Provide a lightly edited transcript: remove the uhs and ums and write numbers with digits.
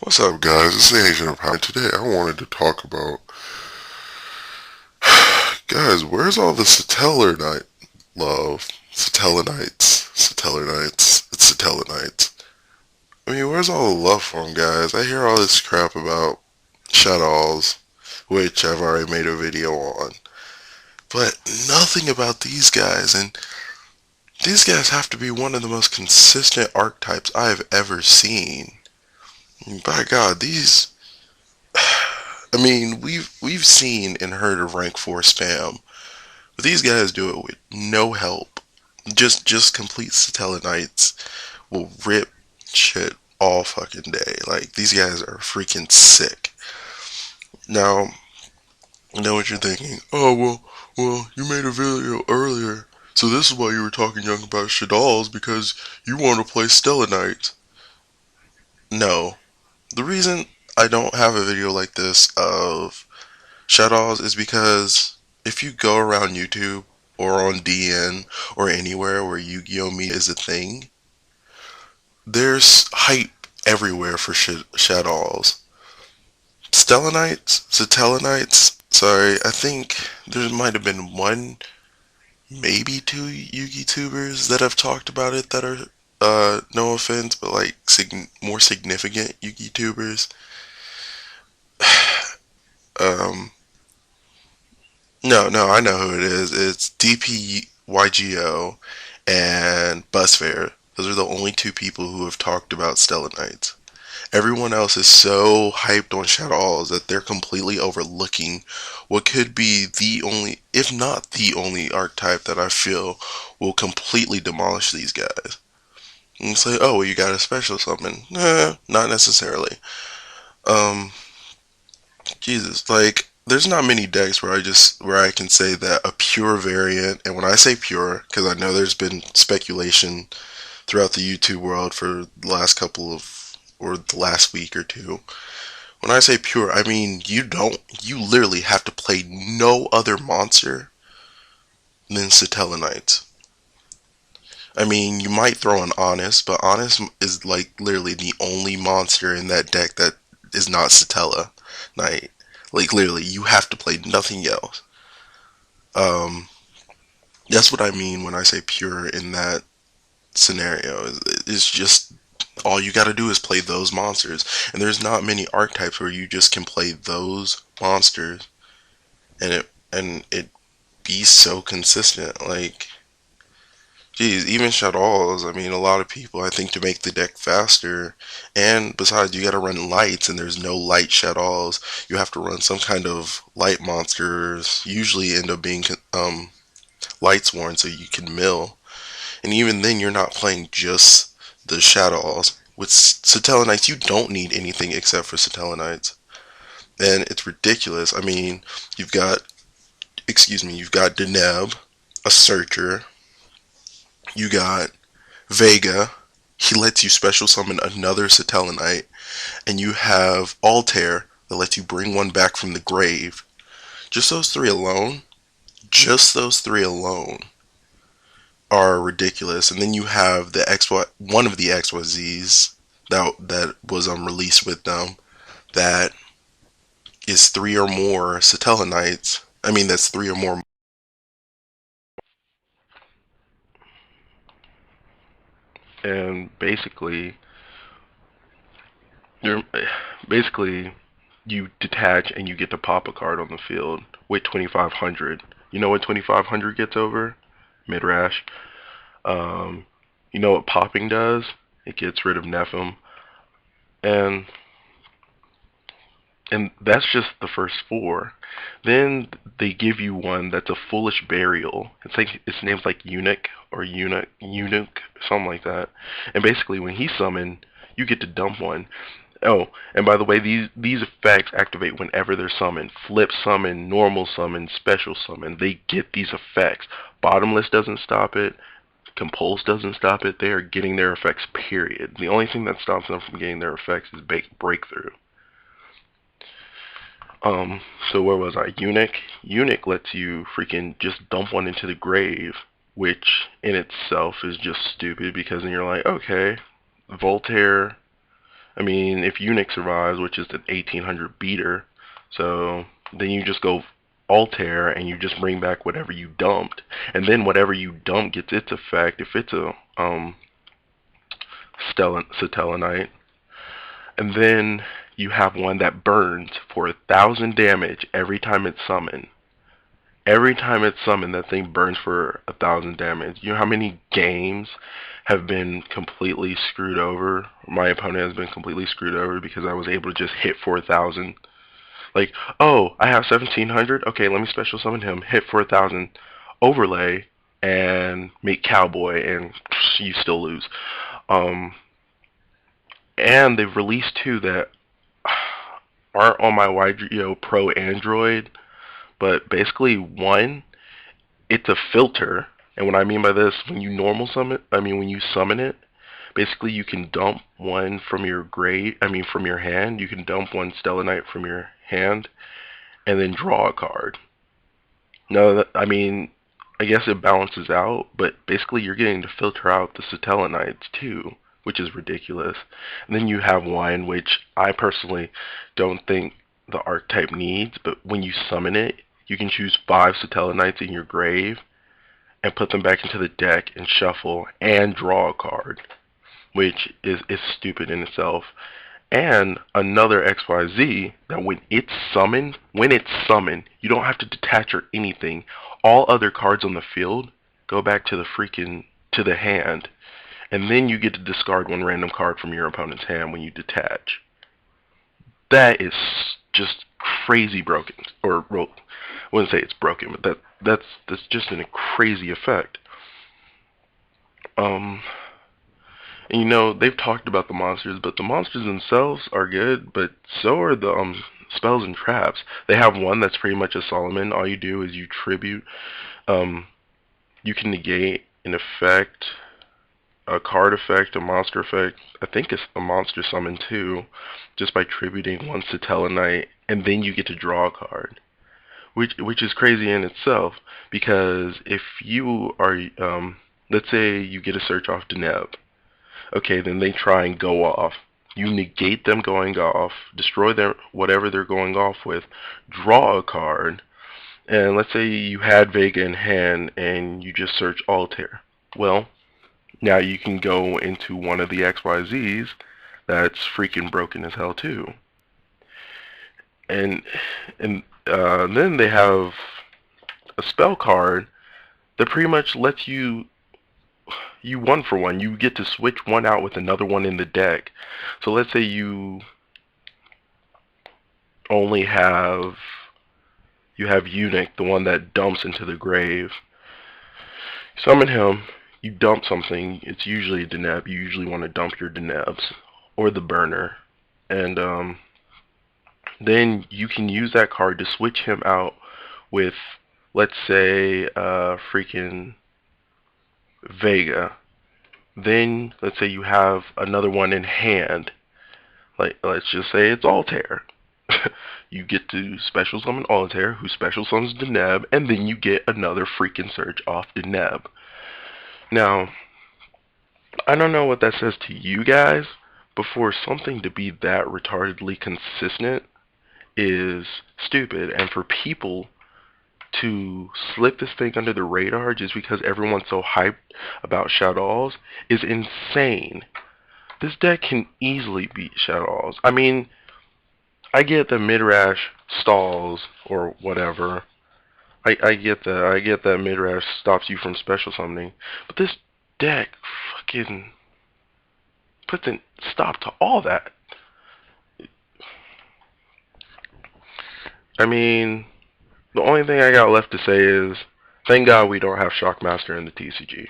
What's up, guys? It's the Agent of Power. Today, I wanted to talk about, guys. Where's all the Satellite love? Satellaknights. It's Satellaknights. I mean, where's all the love from, guys? I hear all this crap about Shadows, which I've already made a video on, but nothing about these guys. And these guys have to be one of the most consistent archetypes I have ever seen. By God, these. I mean, we've seen and heard of rank 4 spam. But these guys do it with no help. Just complete Satellaknights will rip shit all fucking day. Like, these guys are freaking sick. Now, I know what you're thinking. Oh, well, you made a video earlier. So this is why you were talking young about Shaddolls, because you want to play Stellar Knights. No. The reason I don't have a video like this of Shaddolls is because if you go around YouTube or on DN or anywhere where Yu-Gi-Oh! Media is a thing, there's hype everywhere for Shaddolls. Satellaknights, sorry, I think there might have been one, maybe two Yu-Gi-Tubers that have talked about it that are, no offense, but like more significant Yu-Gi-Tubers. Um, no, I know who it is. It's DPYGO and Busfair. Those are the only two people who have talked about Stellar Knights. Everyone else is so hyped on Shadows that they're completely overlooking what could be the only, if not the only, archetype that I feel will completely demolish these guys. And you say, oh, well, you got a special summon. Nah, not necessarily. Um, Jesus, like there's not many decks where I can say that a pure variant, and when I say pure, because I know there's been speculation throughout the YouTube world for the last couple of or the last week or two. When I say pure, I mean you literally have to play no other monster than Satella Knights. I mean, you might throw an Honest, but Honest is like literally the only monster in that deck that is not Satella Knight. Like literally, you have to play nothing else. Um, that's what I mean when I say pure in that scenario. It's just all you got to do is play those monsters, and there's not many archetypes where you just can play those monsters and it be so consistent. Like, geez, even Shadows. I mean, a lot of people I think to make the deck faster, and besides, you got to run lights, and there's no light Shadows. You have to run some kind of light monsters. Usually end up being lights worn so you can mill. And even then, you're not playing just the Shadows. With Satellite Knights, you don't need anything except for Satellite Knights. And it's ridiculous. I mean, you've got, you've got Deneb, a Searcher. You got Vega. He lets you special summon another Satellite Knight. And you have Altair that lets you bring one back from the grave. Just those three alone, just those three alone are ridiculous. And then you have the one of the XYZs that was released with them that is three or more Satellaknights. I mean, that's three or more. And you're basically you detach and you get to pop a card on the field with 2500. You know what 2500 gets over? Midrash. Um, you know what popping does? It gets rid of Nephim. And that's just the first four. Then they give you one that's a foolish burial. It's like its name's like Eunuch, something like that. And basically, when he's summoned, you get to dump one. Oh, and by the way, these effects activate whenever they're summoned. Flip summon, normal summon, special summon. They get these effects. Bottomless doesn't stop it. Compulse doesn't stop it. They are getting their effects, period. The only thing that stops them from getting their effects is breakthrough. So where was I? Eunuch. Eunuch lets you freaking just dump one into the grave, which in itself is just stupid because then you're like, okay, Voltaire I mean, if Eunuch survives, which is an 1800 beater, so then you just go Altair and you just bring back whatever you dumped, and then whatever you dump gets its effect. If it's a Satellaknight, and then you have one that burns for 1,000 damage every time it's summoned. Every time it's summoned, that thing burns for 1,000 damage. You know how many games have been completely screwed over? My opponent has been completely screwed over because I was able to just hit for 1,000. Like, oh, I have 1,700. Okay, let me special summon him. Hit for 1,000. Overlay and make Cowboy, and you still lose. Um, and they've released two that aren't on my YGO Pro Android, but basically one, it's a filter. And what I mean by this, when you normal summon, I mean when you summon it, basically you can dump one from your from your hand. You can dump one Stellar from your hand, and then draw a card. No, I mean, I guess it balances out, but basically you're getting to filter out the Satellaknights too, which is ridiculous. And then you have one which I personally don't think the archetype needs, but when you summon it, you can choose 5 Satellaknights in your grave and put them back into the deck and shuffle and draw a card, which is stupid in itself. And another XYZ that when it's summoned, you don't have to detach or anything. All other cards on the field go back to the hand, and then you get to discard one random card from your opponent's hand when you detach. That is just crazy broken. Or I wouldn't say it's broken, but that's just a crazy effect. Um, And they've talked about the monsters, but the monsters themselves are good, but so are the spells and traps. They have one that's pretty much a Solomon. All you do is you tribute. Um, you can negate an effect, a card effect, a monster effect. I think it's a monster summon too, just by tributing one Satellaknight, and then you get to draw a card, which is crazy in itself. Because if you are, let's say you get a search off Deneb. Okay, then they try and go off. You negate them going off, destroy their whatever they're going off with, draw a card, and let's say you had Vega in hand and you just search Altair. Well, now you can go into one of the XYZs that's freaking broken as hell too. And then they have a spell card that pretty much lets you one for one. You get to switch one out with another one in the deck. So let's say you only have Eunuch, the one that dumps into the grave. Summon him, you dump something. It's usually a Deneb. You usually want to dump your Denebs or the burner. And then you can use that card to switch him out with, let's say, freaking Vega. Then let's say you have another one in hand. Like, let's just say it's Altair. You get to special summon Altair, who special summons Deneb, and then you get another freaking search off Deneb. Now, I don't know what that says to you guys, but for something to be that retardedly consistent is stupid, and for people to slip this thing under the radar just because everyone's so hyped about Shadows is insane. This deck can easily beat Shadows. I mean, I get that Midrash stalls or whatever. I get that. I get that Midrash stops you from special summoning. But this deck fucking puts a stop to all that. I mean, the only thing I got left to say is, thank God we don't have Shockmaster in the TCG.